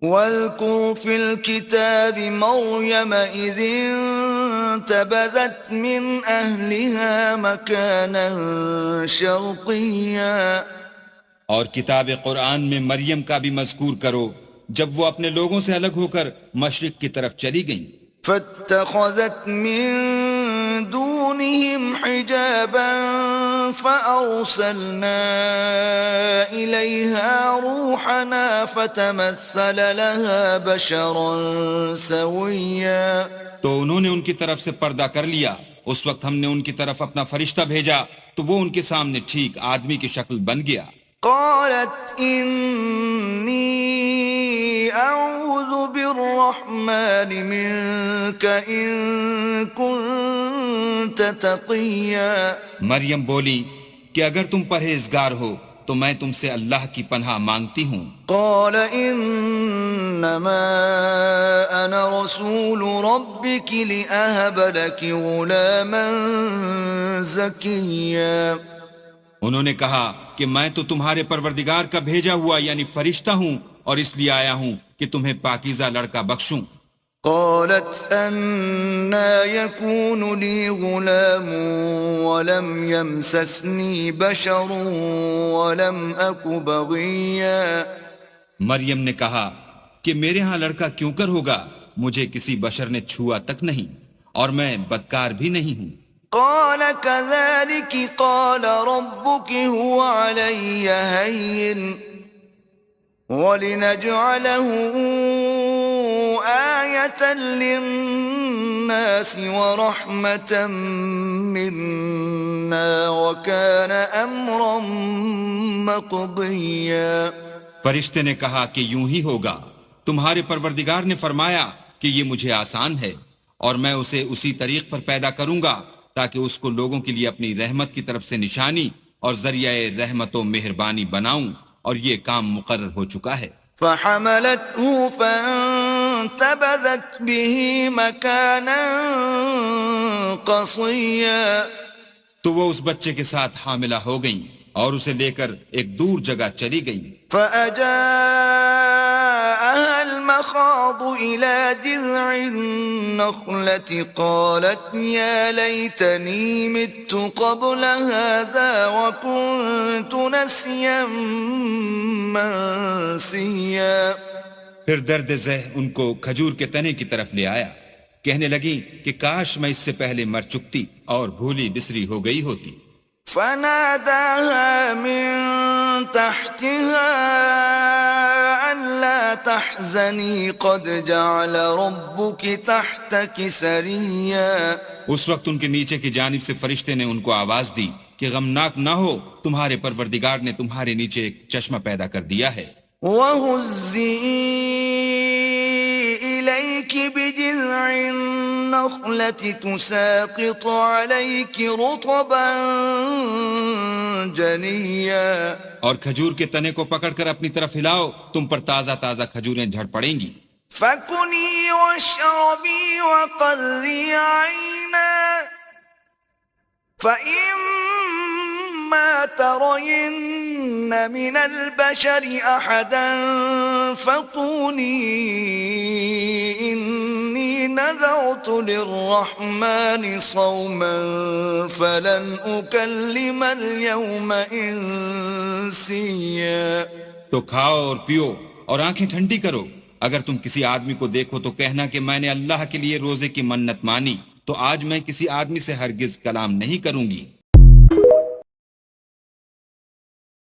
واذكر في الكتاب مريم إذ انتبذت من أهلها مكانا شرقيا، اور کتاب قرآن میں مریم کا بھی مذکور کرو جب وہ اپنے لوگوں سے الگ ہو کر مشرق کی طرف چلی گئیں، فاتخذت من دونهم حجابا فأرسلنا إليها روحنا فتمثل لها بشرا سويا. تو انہوں نے ان کی طرف سے پردہ کر لیا. اس وقت ہم نے ان کی طرف اپنا فرشتہ بھیجا تو وہ ان کے سامنے ٹھیک آدمی کی شکل بن گیا. قالت إني أعوذ بالرحمن منك إن كنت تقيا. مریم بولی کہ اگر تم پرہیزگار ہو تو میں تم سے اللہ کی پناہ مانگتی ہوں. قال إنما أنا رسول ربك لأهب لك غلاما زكيا. انہوں نے کہا کہ میں تو تمہارے پروردگار کا بھیجا ہوا یعنی فرشتہ ہوں اور اس لیے آیا ہوں کہ تمہیں پاکیزہ لڑکا بخشوں. قالت أنا يكون لي غلام ولم يمسسني بشر ولم أك بغيا. مریم نے کہا کہ میرے ہاں لڑکا کیوں کر ہوگا، مجھے کسی بشر نے چھوا تک نہیں اور میں بدکار بھی نہیں ہوں. قال كذلك قال ربك هو علي هين ولنجعله آية للناس ورحمة منا وكان أمرا مقضيا. فرشتے نے کہا کہ یوں ہی ہوگا، تمہارے پروردگار نے فرمایا کہ یہ مجھے آسان ہے اور میں اسے اسی طریق پر پیدا کروں گا تاکہ اس کو لوگوں کے لیے اپنی رحمت کی طرف سے نشانی اور ذریعہ رحمت و مہربانی بناؤں، اور یہ کام مقرر ہو چکا ہے. فحملته فانتبذت به مكانا قصيا. تو وہ اس بچے کے ساتھ حاملہ ہو گئیں اور اسے لے کر ایک دور جگہ چلی گئیں. فأجاءها المخاض إلى جذع النخلة قالت يا ليتني مت قبل هذا وكنت نسيا منسيا. پھر درد ذہ ان کو کھجور کے تنے کی طرف لے آیا، کہنے لگی کہ کاش میں اس سے پہلے مر چکتی اور بھولی بسری ہو گئی ہوتی. فناداها من تحتها ألا تحزني قد جعل ربك تحتك سريا. اس وقت ان کے نیچے کی جانب سے فرشتے نے ان کو آواز دی کہ غمناک نہ ہو، تمہارے پروردگار نے تمہارے نیچے ایک چشمہ پیدا کر دیا ہے. وَهُزِّي إِلَيْكِ بِجِذْعِ النَّخْلَةِ تُسَاقِطُ عَلَيْكِ رُطَبًا جَنِيًّا. اور کھجور کے تنے کو پکڑ کر اپنی طرف ہلاؤ، تم پر تازہ تازہ کھجوریں جھڑ پڑیں گی. فَكُلِي وَاشْرَبِي وَقَرِّي عَيْنًا فَإِمَّا تَرَيِنَّ مِنَ الْبَشَرِ أَحَدًا فَقُولِي إِنِّي نَذَرْتُ لِلرَّحْمَنِ صَوْمًا فَلَنْ أُكَلِّمَ الْيَوْمَ إِنسِيًّا. تو کھاؤ اور پیو اور آنکھیں ٹھنڈی کرو. اگر تم کسی آدمی کو دیکھو تو کہنا کہ میں نے اللہ کے لیے روزے کی منت مانی، تو آج میں کسی آدمی سے ہرگز کلام نہیں کروں گی.